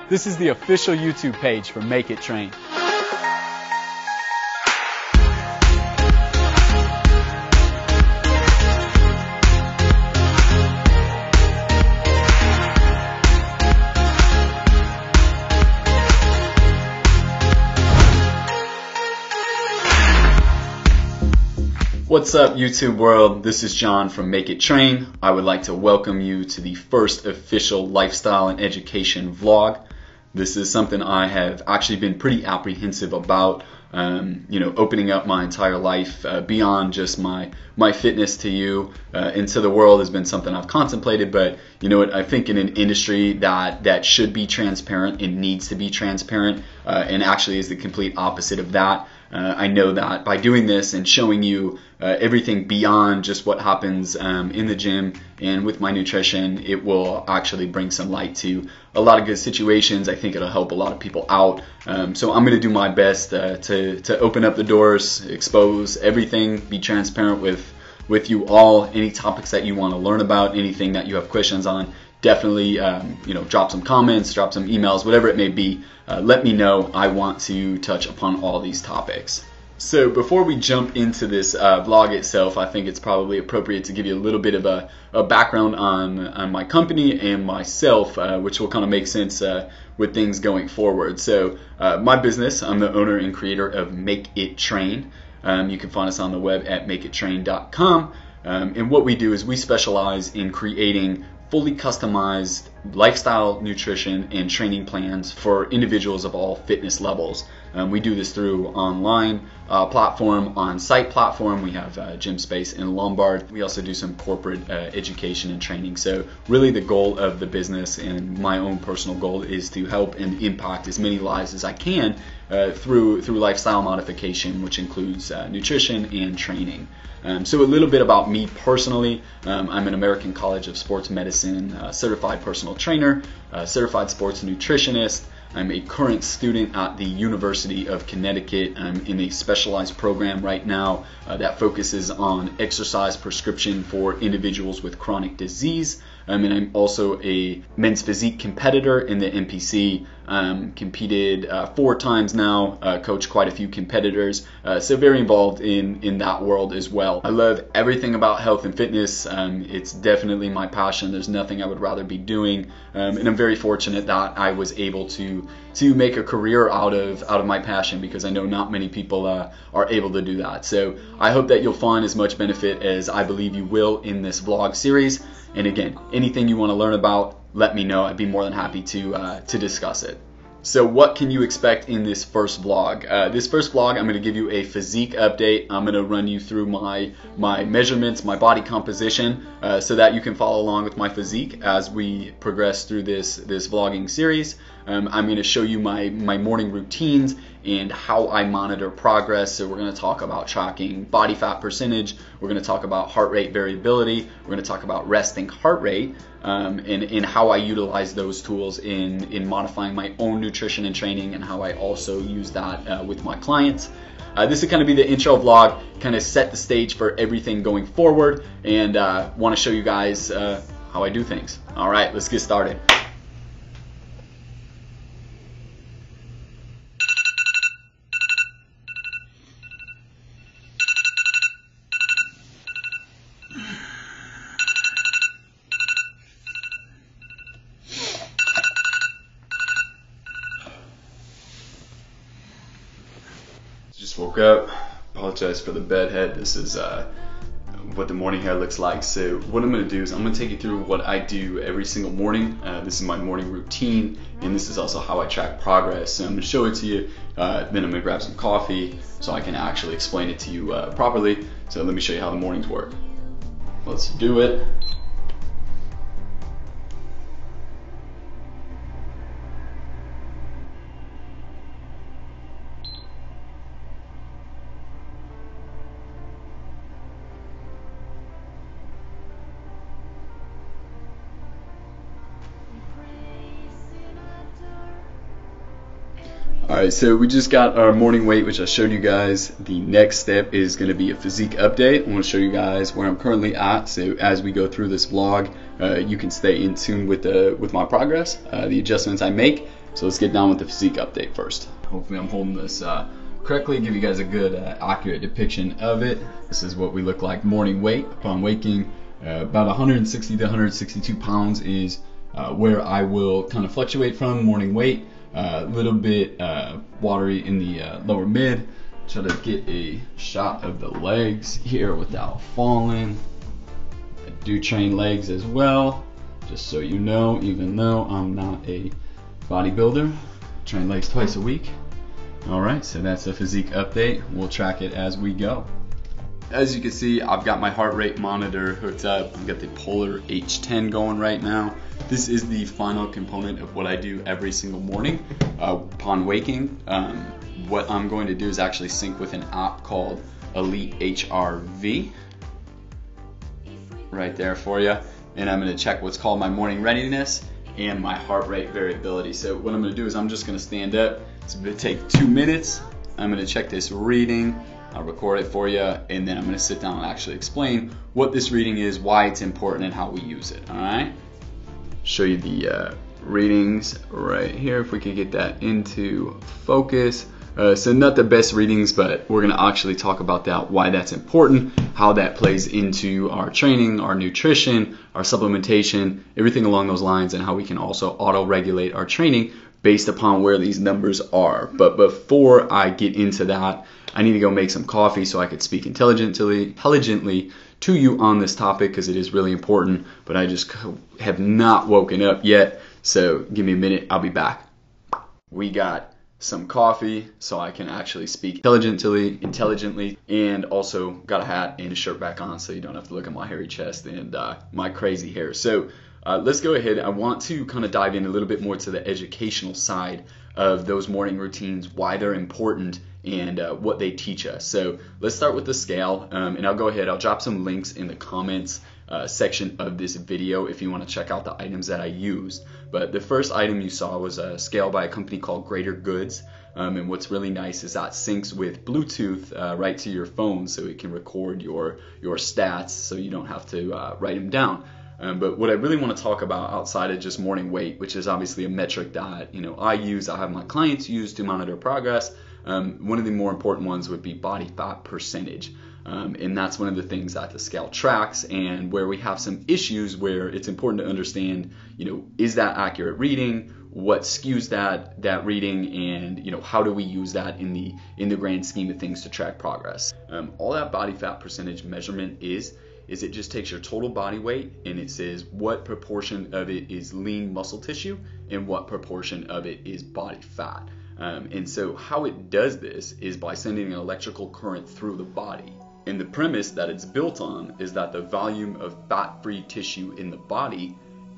This is the official YouTube page for Make It Train. What's up, YouTube world? This is John from Make It Train. I would like to welcome you to the first official lifestyle and education vlog. This is something I have actually been pretty apprehensive about, opening up my entire life beyond just my fitness to you and to the world has been something I've contemplated. But you know what? I think in an industry that should be transparent and needs to be transparent, and actually is the complete opposite of that. I know that by doing this and showing you everything beyond just what happens in the gym and with my nutrition, it will actually bring some light to a lot of good situations. I think it'll help a lot of people out. So I'm going to do my best to open up the doors, expose everything, be transparent with you all. Any topics that you want to learn about, anything that you have questions on, definitely drop some comments, drop some emails, whatever it may be. Let me know. I want to touch upon all these topics. So before we jump into this vlog itself, I think it's probably appropriate to give you a little bit of a background on my company and myself, which will kind of make sense with things going forward. So my business, I'm the owner and creator of Make It Train. You can find us on the web at makeittrain.com. And what we do is we specialize in creating fully customized lifestyle, nutrition, and training plans for individuals of all fitness levels. We do this through online platform, on-site platform. We have gym space in Lombard. We also do some corporate education and training. So really the goal of the business and my own personal goal is to help and impact as many lives as I can through lifestyle modification, which includes nutrition and training. So a little bit about me personally. I'm an American College of Sports Medicine certified personal trainer, certified sports nutritionist. I'm a current student at the University of Connecticut. I'm in a specialized program right now that focuses on exercise prescription for individuals with chronic disease. And I'm also a men's physique competitor in the NPC. Competed 4 times now, coached quite a few competitors, so very involved in that world as well. I love everything about health and fitness. It's definitely my passion. There's nothing I would rather be doing, and I'm very fortunate that I was able to make a career out of my passion, because I know not many people are able to do that. So I hope that you'll find as much benefit as I believe you will in this vlog series. And again, anything you want to learn about, let me know. I'd be more than happy to discuss it. So what can you expect in this first vlog? This first vlog, I'm going to give you a physique update. I'm going to run you through my measurements, my body composition, so that you can follow along with my physique as we progress through this vlogging series. I'm going to show you my morning routines and how I monitor progress. So we're going to talk about tracking body fat percentage. We're going to talk about heart rate variability. We're going to talk about resting heart rate, and how I utilize those tools in modifying my own nutrition and training, and how I also use that with my clients. This is going to be the intro vlog, kind of set the stage for everything going forward, and want to show you guys how I do things. All right, let's get started. Just woke up. Apologize for the bed head. This is what the morning hair looks like. So what I'm going to do is I'm going to take you through what I do every single morning. This is my morning routine, and this is also how I track progress. So I'm going to show it to you. Then I'm going to grab some coffee so I can actually explain it to you properly. So let me show you how the mornings work. Let's do it. Alright, so we just got our morning weight, which I showed you guys. The next step is going to be a physique update. I want to show you guys where I'm currently at, so as we go through this vlog, you can stay in tune with my progress, the adjustments I make. So let's get down with the physique update first. Hopefully I'm holding this correctly, give you guys a good accurate depiction of it. This is what we look like morning weight upon waking. About 160 to 162 pounds is where I will kind of fluctuate from morning weight. A little bit watery in the lower mid. Try to get a shot of the legs here without falling. I do train legs as well, just so you know, even though I'm not a bodybuilder. Train legs twice a week. Alright, so that's a physique update. We'll track it as we go. As you can see, I've got my heart rate monitor hooked up. I've got the Polar H10 going right now. This is the final component of what I do every single morning upon waking. What I'm going to do is actually sync with an app called Elite HRV. Right there for you. And I'm going to check what's called my morning readiness and my heart rate variability. So what I'm going to do is I'm just going to stand up. It's going to take 2 minutes. I'm going to check this reading. I'll record it for you, and then I'm going to sit down and actually explain what this reading is, why it's important, and how we use it. Alright? Show you the readings right here, if we could get that into focus. So not the best readings, but we're going to actually talk about that, why that's important, how that plays into our training, our nutrition, our supplementation, everything along those lines, and how we can also auto-regulate our training based upon where these numbers are. But before I get into that, I need to go make some coffee so I could speak intelligently to you on this topic, because it is really important, but I just have not woken up yet. So give me a minute, I'll be back. We got some coffee so I can actually speak intelligently, and also got a hat and a shirt back on so you don't have to look at my hairy chest and my crazy hair. So let's go ahead. I want to kind of dive in a little bit more to the educational side of those morning routines, why they're important, and what they teach us. So let's start with the scale, and I'll go ahead, I'll drop some links in the comments section of this video if you want to check out the items that I used. But the first item you saw was a scale by a company called Greater Goods, and what's really nice is that syncs with Bluetooth right to your phone, so it can record your stats so you don't have to write them down. But what I really want to talk about outside of just morning weight, which is obviously a metric that I have my clients use to monitor progress, one of the more important ones would be body fat percentage. And that's one of the things that the scale tracks, and where we have some issues where it's important to understand, is that accurate reading? What skews that reading, and how do we use that in the grand scheme of things to track progress? All that body fat percentage measurement is it just takes your total body weight, and it says what proportion of it is lean muscle tissue and what proportion of it is body fat. And so how it does this is by sending an electrical current through the body. And the premise that it's built on is that the volume of fat-free tissue in the body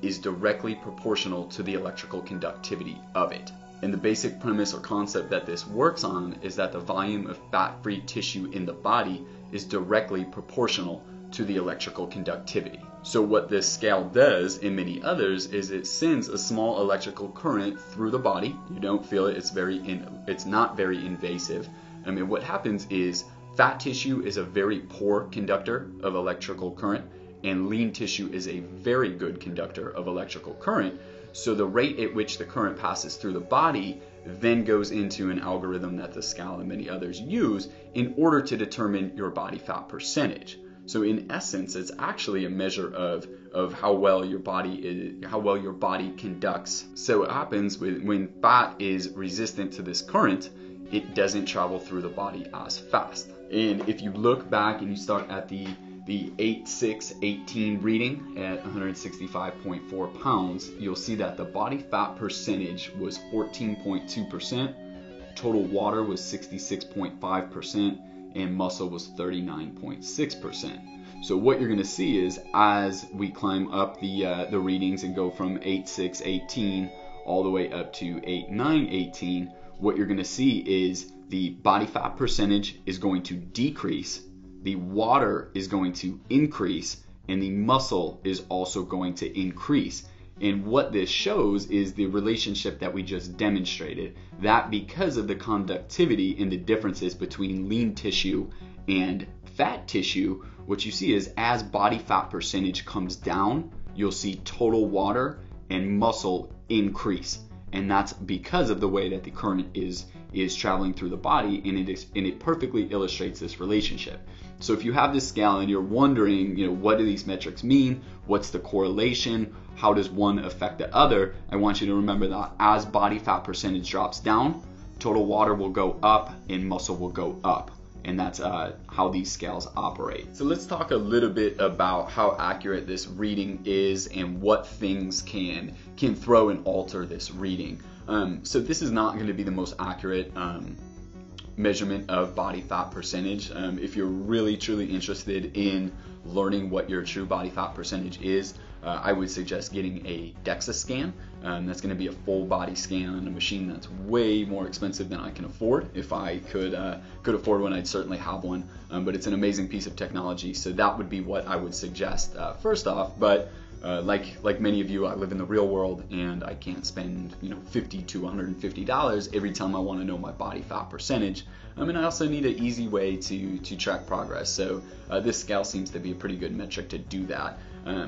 is directly proportional to the electrical conductivity of it. And the basic premise or concept that this works on is that the volume of fat-free tissue in the body is directly proportional to the electrical conductivity. So what this scale does, and many others, is it sends a small electrical current through the body. You don't feel it, it's not very invasive. I mean, what happens is fat tissue is a very poor conductor of electrical current, and lean tissue is a very good conductor of electrical current. So the rate at which the current passes through the body then goes into an algorithm that the scale and many others use in order to determine your body fat percentage. So in essence, it's actually a measure of how well your body conducts. So what happens when fat is resistant to this current, it doesn't travel through the body as fast. And if you look back and you start at the 8/6/18 reading at 165.4 pounds, you'll see that the body fat percentage was 14.2%, total water was 66.5%, and muscle was 39.6%. So what you're going to see is, as we climb up the readings and go from 8/6/18 all the way up to 8/9/18, what you're going to see is the body fat percentage is going to decrease, the water is going to increase, and the muscle is also going to increase. And what this shows is the relationship that we just demonstrated, that because of the conductivity and the differences between lean tissue and fat tissue, what you see is as body fat percentage comes down, you'll see total water and muscle increase. And that's because of the way that the current is traveling through the body, and it perfectly illustrates this relationship. So if you have this scale and you're wondering, what do these metrics mean? What's the correlation? How does one affect the other? I want you to remember that as body fat percentage drops down, total water will go up and muscle will go up. And that's how these scales operate. So let's talk a little bit about how accurate this reading is and what things can throw and alter this reading. So this is not going to be the most accurate measurement of body fat percentage. If you're really truly interested in learning what your true body fat percentage is, I would suggest getting a DEXA scan. That's going to be a full body scan on a machine that's way more expensive than I can afford. If I could afford one, I'd certainly have one, but it's an amazing piece of technology, so that would be what I would suggest first off. But like many of you, I live in the real world, and I can't spend $50 to $150 every time I want to know my body fat percentage. And I also need an easy way to track progress. So this scale seems to be a pretty good metric to do that.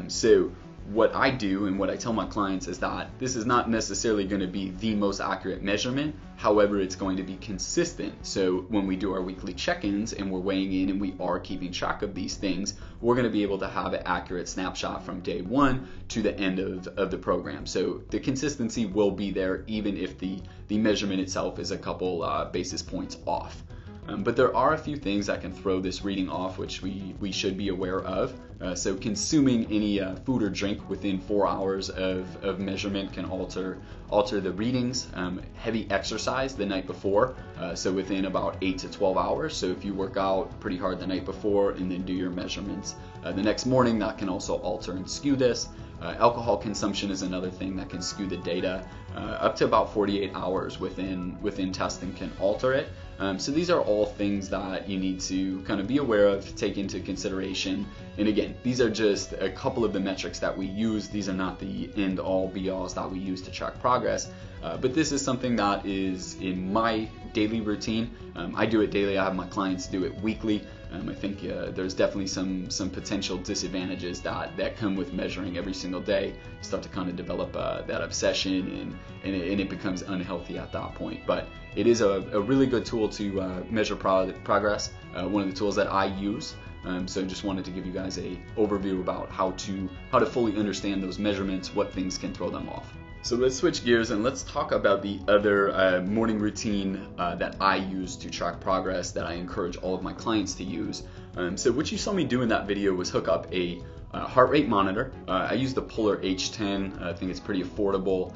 So what I do and what I tell my clients is that this is not necessarily going to be the most accurate measurement. However, it's going to be consistent. So when we do our weekly check-ins and we're weighing in and we are keeping track of these things, we're going to be able to have an accurate snapshot from day one to the end of the program. So the consistency will be there even if the measurement itself is a couple basis points off. But there are a few things that can throw this reading off, which we should be aware of. So consuming any food or drink within 4 hours of measurement can alter the readings. Heavy exercise the night before, so within about 8 to 12 hours. So if you work out pretty hard the night before and then do your measurements the next morning, that can also alter and skew this. Alcohol consumption is another thing that can skew the data. Up to about 48 hours within testing can alter it. So these are all things that you need to kind of be aware of, take into consideration. And again, these are just a couple of the metrics that we use. These are not the end all be alls that we use to track progress. But this is something that is in my daily routine. I do it daily. I have my clients do it weekly. I think there's definitely some potential disadvantages that come with measuring every single day. You start to kind of develop that obsession, and it becomes unhealthy at that point. But it is a really good tool to measure progress. One of the tools that I use. So just wanted to give you guys a overview about how to fully understand those measurements, what things can throw them off. So let's switch gears and let's talk about the other morning routine that I use to track progress that I encourage all of my clients to use. So what you saw me do in that video was hook up a heart rate monitor. I use the Polar H10. I think it's pretty affordable.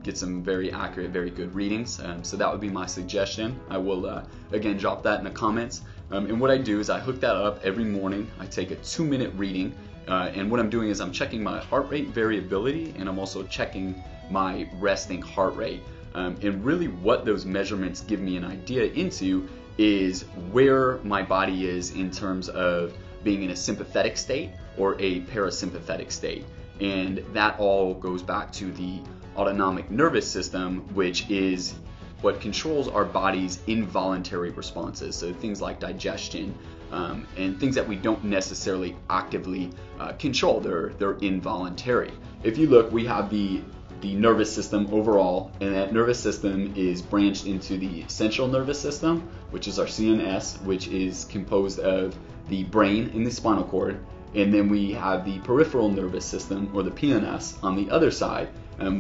Get some very accurate, very good readings. So that would be my suggestion. I will again drop that in the comments. And what I do is I hook that up every morning. I take a 2-minute reading. And what I'm doing is I'm checking my heart rate variability, and I'm also checking my resting heart rate. And really what those measurements give me an idea into is where my body is in terms of being in a sympathetic state or a parasympathetic state. And that all goes back to the autonomic nervous system, which is what controls our body's involuntary responses. So things like digestion, and things that we don't necessarily actively control. They're involuntary. If you look, we have the nervous system overall, and that nervous system is branched into the central nervous system, which is our CNS, which is composed of the brain and the spinal cord, and then we have the peripheral nervous system, or the PNS, on the other side,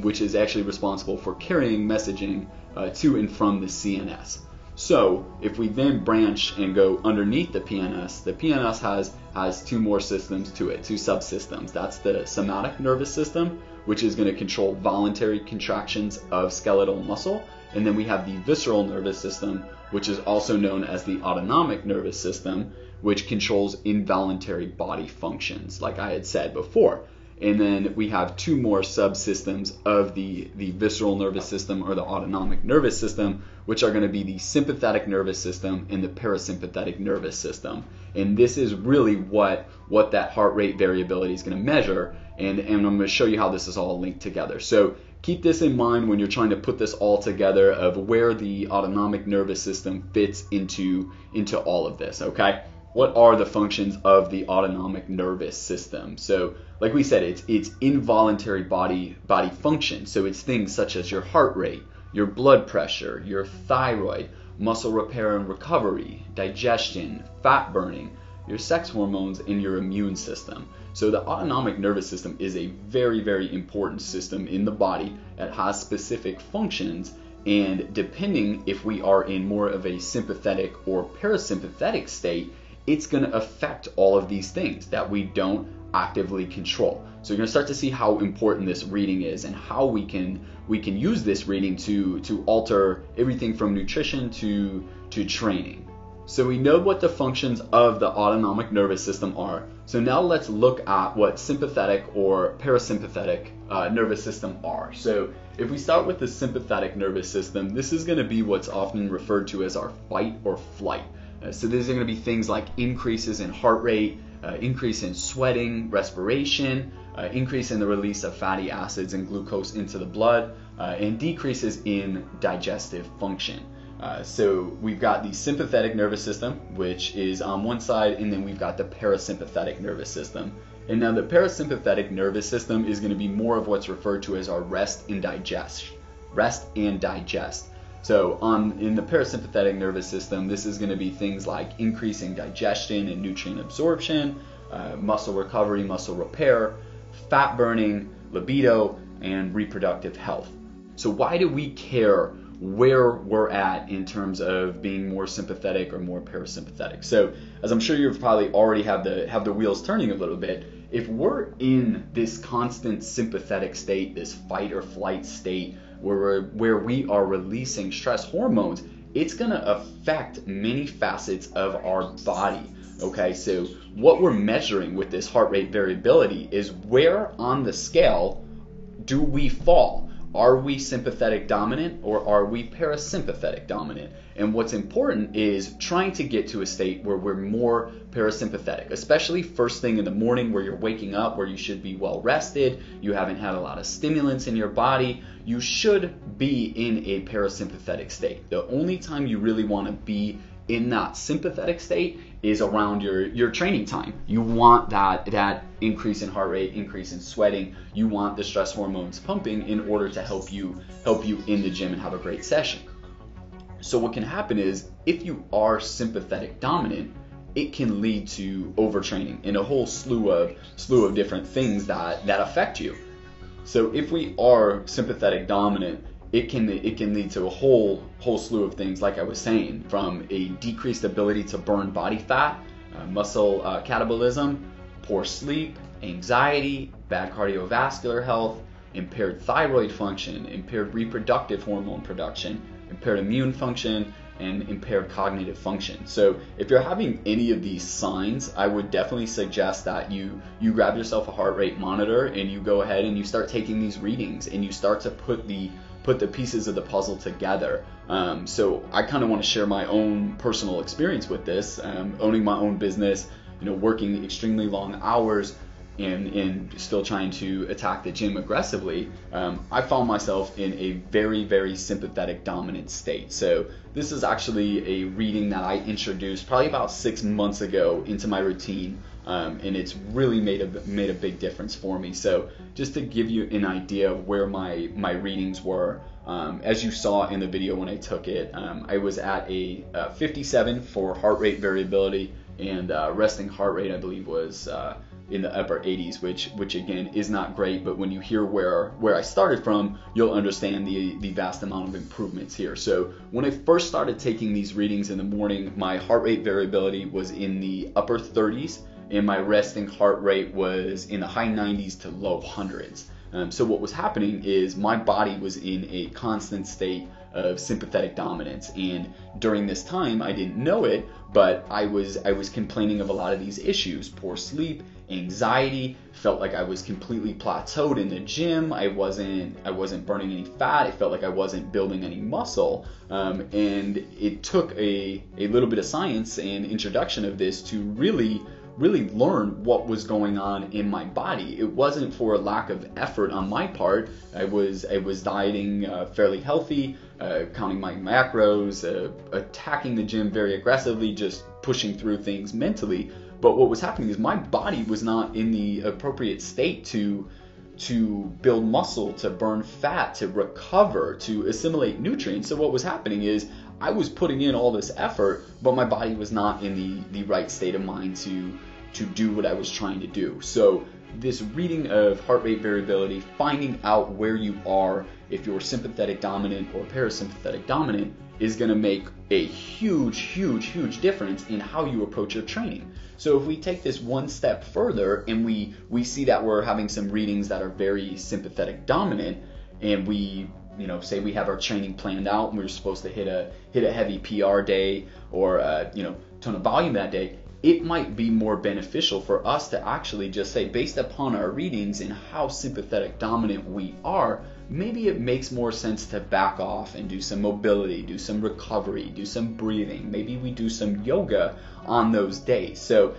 which is actually responsible for carrying messaging to and from the CNS. So if we then branch and go underneath the PNS has two more systems to it, two subsystems. That's the somatic nervous system, which is going to control voluntary contractions of skeletal muscle. And then we have the visceral nervous system, which is also known as the autonomic nervous system, which controls involuntary body functions, like I had said before. And then we have two more subsystems of the visceral nervous system, or the autonomic nervous system, which are going to be the sympathetic nervous system and the parasympathetic nervous system. And this is really what that heart rate variability is going to measure. and I'm going to show you how this is all linked together. So keep this in mind when you're trying to put this all together of where the autonomic nervous system fits into all of this, okay? What are the functions of the autonomic nervous system? So like we said, it's involuntary body function. So it's things such as your heart rate, your blood pressure, your thyroid, muscle repair and recovery, digestion, fat burning, your sex hormones, and your immune system. So the autonomic nervous system is a very, very important system in the body that has specific functions, and depending if we are in more of a sympathetic or parasympathetic state, it's going to affect all of these things that we don't actively control. So you're going to start to see how important this reading is and how we can use this reading to alter everything from nutrition to training. So we know what the functions of the autonomic nervous system are. So now let's look at what sympathetic or parasympathetic nervous system are. So if we start with the sympathetic nervous system, this is going to be what's often referred to as our fight or flight. So these are going to be things like increases in heart rate, increase in sweating, respiration, increase in the release of fatty acids and glucose into the blood, and decreases in digestive function. So we've got the sympathetic nervous system, which is on one side, and then we've got the parasympathetic nervous system. And now the parasympathetic nervous system is going to be more of what's referred to as our rest and digest. So in the parasympathetic nervous system, this is going to be things like increasing digestion and nutrient absorption, muscle recovery, muscle repair, fat burning, libido, and reproductive health. So why do we care where we're at in terms of being more sympathetic or more parasympathetic? So as I'm sure you've probably already have the wheels turning a little bit, if we're in this constant sympathetic state, this fight or flight state where we are releasing stress hormones, it's going to affect many facets of our body. Okay, so what we're measuring with this heart rate variability is where on the scale do we fall? Are we sympathetic dominant or are we parasympathetic dominant? And what's important is trying to get to a state where we're more parasympathetic, especially first thing in the morning where you're waking up, where you should be well rested, you haven't had a lot of stimulants in your body. You should be in a parasympathetic state. The only time you really want to be in that sympathetic state is around your training time. You want that increase in heart rate, increase in sweating. You want the stress hormones pumping in order to help you in the gym and have a great session. So what can happen is if you are sympathetic dominant, it can lead to overtraining and a whole slew of different things that affect you. So if we are sympathetic dominant, it can lead to a whole slew of things, like I was saying, from a decreased ability to burn body fat, muscle catabolism, poor sleep, anxiety, bad cardiovascular health, impaired thyroid function, impaired reproductive hormone production, impaired immune function, and impaired cognitive function. So if you're having any of these signs, I would definitely suggest that you grab yourself a heart rate monitor and you go ahead and you start taking these readings and you start to put the pieces of the puzzle together. So I kind of want to share my own personal experience with this, owning my own business, working extremely long hours and still trying to attack the gym aggressively. I found myself in a very, very sympathetic dominant state. So this is actually a reading that I introduced probably about 6 months ago into my routine. And it's really made a big difference for me. So just to give you an idea of where my readings were, as you saw in the video when I took it, I was at a 57 for heart rate variability, and resting heart rate I believe was in the upper 80s, which again is not great, but when you hear where I started from, you'll understand the vast amount of improvements here. So when I first started taking these readings in the morning, my heart rate variability was in the upper 30s, and my resting heart rate was in the high 90s to low hundreds. So what was happening is my body was in a constant state of sympathetic dominance, and during this time I didn't know it, but I was complaining of a lot of these issues: poor sleep, anxiety, felt like I was completely plateaued in the gym. I wasn't burning any fat. It felt like I wasn't building any muscle, and it took a little bit of science and introduction of this to really really learn what was going on in my body. It wasn't for a lack of effort on my part. I was dieting fairly healthy, counting my macros, attacking the gym very aggressively, just pushing through things mentally. But what was happening is my body was not in the appropriate state to build muscle, to burn fat, to recover, to assimilate nutrients. So what was happening is I was putting in all this effort, but my body was not in the right state of mind to do what I was trying to do. So this reading of heart rate variability, finding out where you are, if you're sympathetic dominant or parasympathetic dominant, is going to make a huge difference in how you approach your training. So if we take this one step further and we see that we're having some readings that are very sympathetic dominant, and we say we have our training planned out and we're supposed to hit a heavy PR day or ton of volume that day, it might be more beneficial for us to actually just say, based upon our readings and how sympathetic dominant we are, maybe it makes more sense to back off and do some mobility, do some recovery, do some breathing. Maybe we do some yoga on those days. So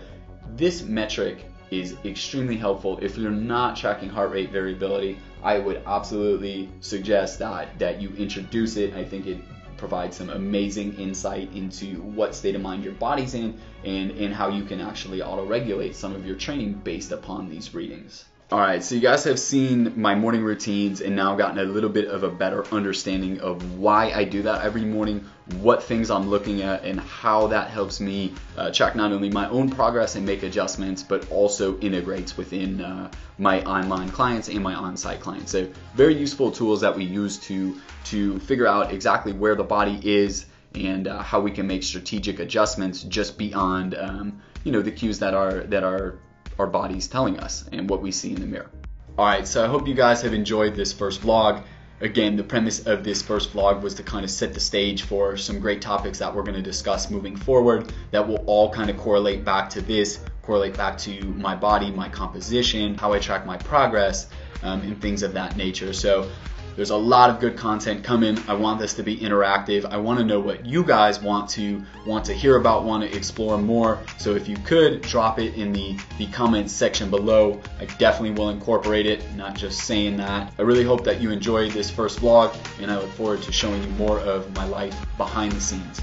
this metric is extremely helpful. If you're not tracking heart rate variability, I would absolutely suggest that you introduce it. I think it provides some amazing insight into what state of mind your body's in and how you can actually auto-regulate some of your training based upon these readings. Alright, so you guys have seen my morning routines and now gotten a little bit of a better understanding of why I do that every morning, what things I'm looking at, and how that helps me track not only my own progress and make adjustments, but also integrates within my online clients and my on-site clients. So very useful tools that we use to figure out exactly where the body is and how we can make strategic adjustments just beyond the cues that our body's telling us and what we see in the mirror. Alright, so I hope you guys have enjoyed this first vlog. Again, the premise of this first vlog was to kind of set the stage for some great topics that we're going to discuss moving forward that will all kind of correlate back to my body, my composition, how I track my progress, and things of that nature. So there's a lot of good content coming. I want this to be interactive. I want to know what you guys want to hear about, want to explore more. So if you could drop it in the comments section below, I definitely will incorporate it, not just saying that. I really hope that you enjoyed this first vlog, and I look forward to showing you more of my life behind the scenes.